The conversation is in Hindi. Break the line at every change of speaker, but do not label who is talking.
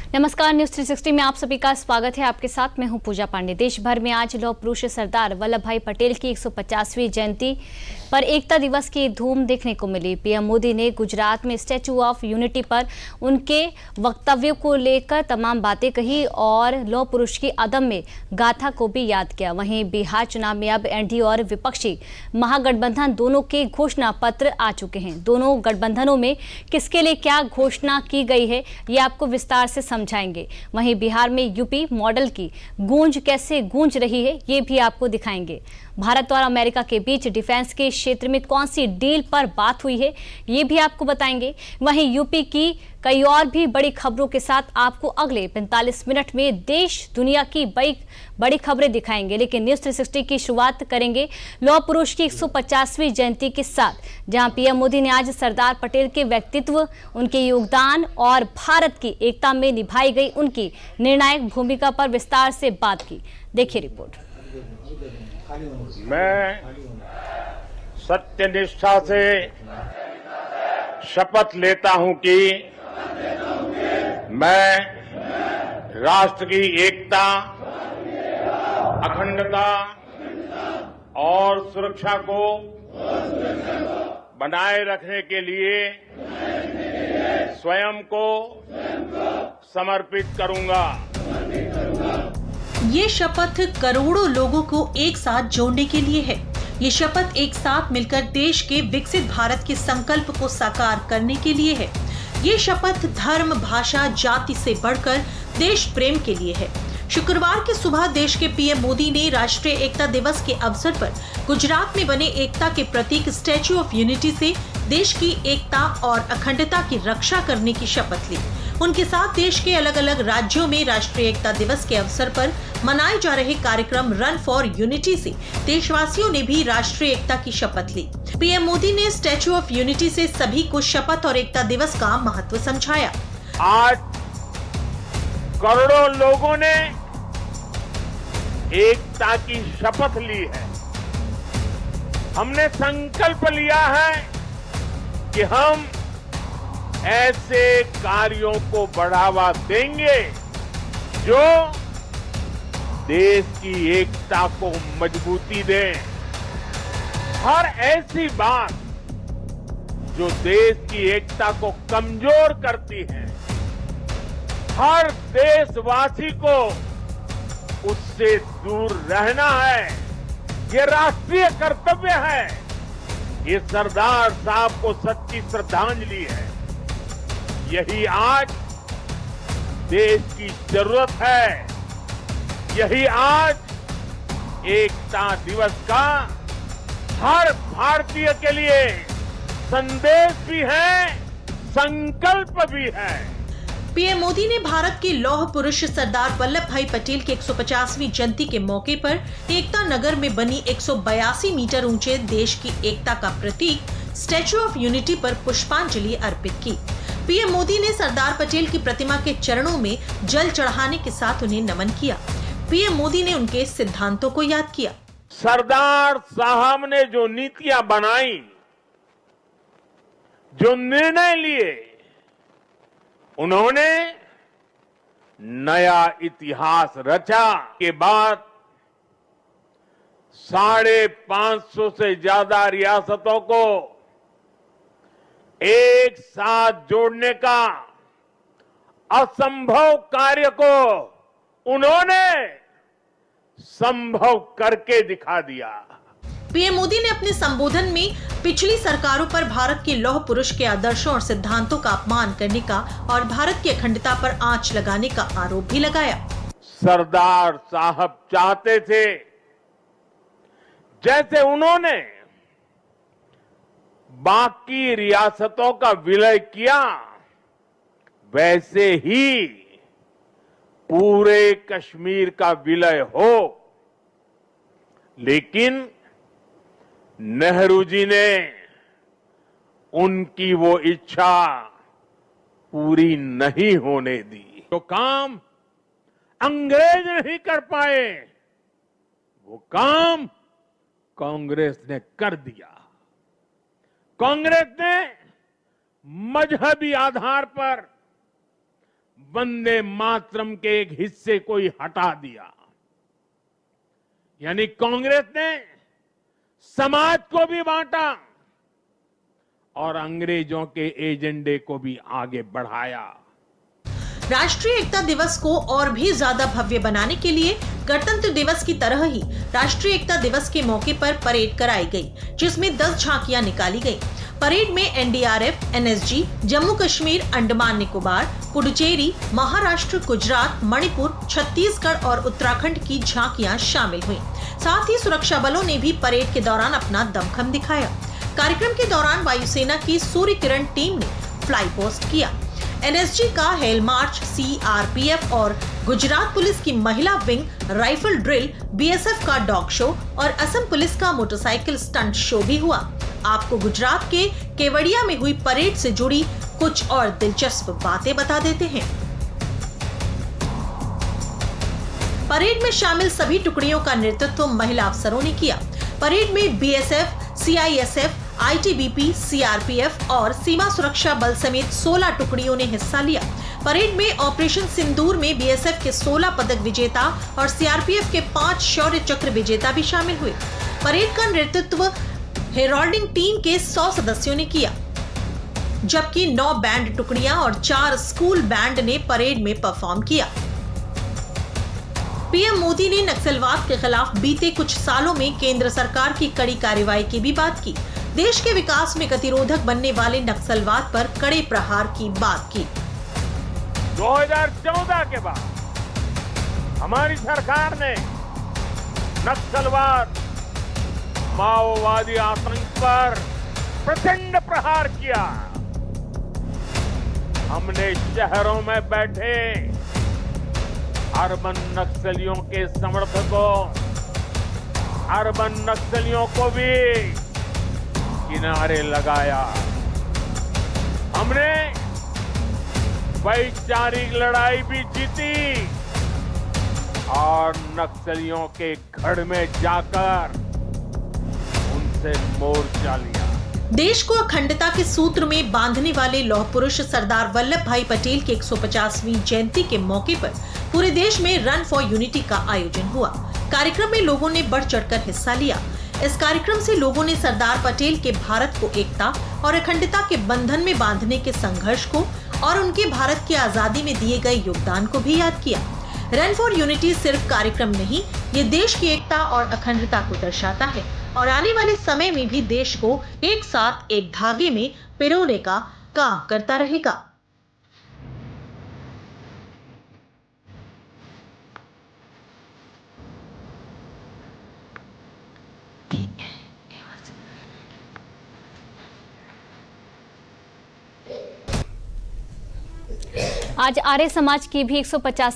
नमस्कार, न्यूज 360 में आप सभी का स्वागत है। आपके साथ मैं हूं पूजा पांडे। देश भर में आज लौह पुरुष सरदार वल्लभ भाई पटेल की 150वीं जयंती पर एकता दिवस की धूम देखने को मिली। पीएम मोदी ने गुजरात में स्टैच्यू ऑफ यूनिटी पर उनके वक्तव्यों को लेकर तमाम बातें कही और लौह पुरुष की अदम्य गाथा को भी याद किया। वहीं बिहार चुनाव में अब एनडीए और विपक्षी महागठबंधन दोनों के घोषणा पत्र आ चुके हैं। दोनों गठबंधनों में किसके लिए क्या घोषणा की गई है, ये आपको विस्तार से समझाएंगे। वहीं बिहार में यूपी मॉडल की गूंज कैसे गूंज रही है, ये भी आपको दिखाएंगे। भारत और अमेरिका के बीच डिफेंस के क्षेत्र में कौन सी डील पर बात हुई है, ये भी आपको बताएंगे। वहीं यूपी की कई और भी बड़ी खबरों के साथ आपको अगले 45 मिनट में देश दुनिया की बड़ी खबरें दिखाएंगे। लेकिन न्यूज 360 की शुरुआत करेंगे लौह पुरुष की 150वीं जयंती के साथ, जहां पीएम मोदी ने आज सरदार पटेल के व्यक्तित्व, उनके योगदान और भारत की एकता में निभाई गई उनकी निर्णायक भूमिका पर विस्तार से बात की। देखिए रिपोर्ट।
मैं सत्यनिष्ठा से शपथ लेता हूं कि मैं राष्ट्र की एकता, अखंडता और सुरक्षा को बनाए रखने के लिए स्वयं को समर्पित करूंगा।
ये शपथ करोड़ों लोगों को एक साथ जोड़ने के लिए है। ये शपथ एक साथ मिलकर देश के विकसित भारत के संकल्प को साकार करने के लिए है। ये शपथ धर्म, भाषा, जाति से बढ़कर देश प्रेम के लिए है। शुक्रवार की सुबह देश के पीएम मोदी ने राष्ट्रीय एकता दिवस के अवसर पर गुजरात में बने एकता के प्रतीक स्टैच्यू ऑफ यूनिटी से देश की एकता और अखंडता की रक्षा करने की शपथ ली। उनके साथ देश के अलग अलग राज्यों में राष्ट्रीय एकता दिवस के अवसर पर मनाए जा रहे कार्यक्रम रन फॉर यूनिटी से देशवासियों ने भी राष्ट्रीय एकता की शपथ ली। पीएम मोदी ने स्टैच्यू ऑफ यूनिटी से सभी को शपथ और एकता दिवस का महत्व समझाया।
आज करोड़ों लोगों ने एकता की शपथ ली है। हमने संकल्प लिया है कि हम ऐसे कार्यों को बढ़ावा देंगे जो देश की एकता को मजबूती दें। हर ऐसी बात जो देश की एकता को कमजोर करती है, हर देशवासी को उससे दूर रहना है। ये राष्ट्रीय कर्तव्य है। ये सरदार साहब को सच्ची श्रद्धांजलि है। यही आज देश की जरूरत है। यही आज एकता दिवस का हर भारतीय के लिए संदेश भी है, संकल्प भी है।
पीएम मोदी ने भारत के लौह पुरुष सरदार वल्लभ भाई पटेल की 150वीं जयंती के मौके पर एकता नगर में बनी 182 मीटर ऊंचे देश की एकता का प्रतीक स्टैच्यू ऑफ यूनिटी पर पुष्पांजलि अर्पित की। पीएम मोदी ने सरदार पटेल की प्रतिमा के चरणों में जल चढ़ाने के साथ उन्हें नमन किया। पीएम मोदी ने उनके सिद्धांतों को याद किया।
सरदार साहब ने जो नीतियां बनाई, जो निर्णय लिए, उन्होंने नया इतिहास रचा। के बाद 550 से ज्यादा रियासतों को एक साथ जोड़ने का असंभव कार्य को उन्होंने संभव करके दिखा दिया।
पीएम मोदी ने अपने संबोधन में पिछली सरकारों पर भारत के लौह पुरुष के आदर्शों और सिद्धांतों का अपमान करने का और भारत की अखंडता पर आंच लगाने का आरोप भी लगाया।
सरदार साहब चाहते थे जैसे उन्होंने बाकी रियासतों का विलय किया, वैसे ही पूरे कश्मीर का विलय हो। लेकिन नेहरू जी ने उनकी वो इच्छा पूरी नहीं होने दी। जो काम अंग्रेज नहीं कर पाए, वो काम कांग्रेस ने कर दिया। कांग्रेस ने मजहबी आधार पर वंदे मातरम के एक हिस्से को ही हटा दिया। यानी कांग्रेस ने समाज को भी बांटा और अंग्रेजों के एजेंडे को भी आगे बढ़ाया।
राष्ट्रीय एकता दिवस को और भी ज्यादा भव्य बनाने के लिए गणतंत्र दिवस की तरह ही राष्ट्रीय एकता दिवस के मौके पर परेड कराई गई, जिसमें 10 झांकियां निकाली गईं। परेड में एनडीआरएफ, एनएसजी, जम्मू कश्मीर, अंडमान निकोबार, पुडुचेरी, महाराष्ट्र, गुजरात, मणिपुर, छत्तीसगढ़ और उत्तराखंड की झांकियां शामिल हुईं। साथ ही सुरक्षा बलों ने भी परेड के दौरान अपना दमखम दिखाया। कार्यक्रम के दौरान वायुसेना की सूर्य किरण टीम ने फ्लाई पोस्ट किया। एनएसजी का हेल मार्च, सीआरपीएफ और गुजरात पुलिस की महिला विंग राइफल ड्रिल, बीएसएफ का डॉग शो और असम पुलिस का मोटरसाइकिल स्टंट शो भी हुआ। आपको गुजरात के केवड़िया में हुई परेड से जुड़ी कुछ और दिलचस्प बातें बता देते हैं। परेड में शामिल सभी टुकड़ियों का नेतृत्व महिला अफसरों ने किया। परेड में बीएसएफ, सीआईएसएफ, आईटीबीपी, सीआरपीएफ और सीमा सुरक्षा बल समेत 16 टुकड़ियों ने हिस्सा लिया। परेड में ऑपरेशन सिंदूर में बीएसएफ के 16 पदक विजेता और सीआरपीएफ के 5 शौर्य चक्र विजेता भी शामिल हुए। परेड का नेतृत्व हेरोल्डिंग टीम के 100 सदस्यों ने किया, जबकि 9 बैंड टुकड़ियां और 4 स्कूल बैंड ने परेड में परफॉर्म किया। पीएम मोदी ने नक्सलवाद के खिलाफ बीते कुछ सालों में केंद्र सरकार की कड़ी कार्रवाई की भी बात की। देश के विकास में गतिरोधक बनने वाले नक्सलवाद पर कड़े प्रहार की बात की।
2014 के बाद हमारी सरकार ने नक्सलवाद, माओवादी आतंक पर प्रचंड प्रहार किया। हमने शहरों में बैठे अर्बन नक्सलियों के समर्थकों, अर्बन नक्सलियों को भी किनारे लगाया। हमने वैचारिक लड़ाई भी जीती और नक्सलियों के गढ़ में जाकर उनसे मोर्चा लिया।
देश को अखंडता के सूत्र में बांधने वाले लौह पुरुष सरदार वल्लभ भाई पटेल की 150वीं जयंती के मौके पर पूरे देश में रन फॉर यूनिटी का आयोजन हुआ। कार्यक्रम में लोगों ने बढ़ चढ़कर हिस्सा लिया। इस कार्यक्रम से लोगों ने सरदार पटेल के भारत को एकता और अखंडता के बंधन में बांधने के संघर्ष को और उनके भारत की आजादी में दिए गए योगदान को भी याद किया। रन फॉर यूनिटी सिर्फ कार्यक्रम नहीं, ये देश की एकता और अखंडता को दर्शाता है और आने वाले समय में भी देश को एक साथ एक धागे में पिरोने का काम करता रहेगा।
आज आर्य समाज की भी 150वीं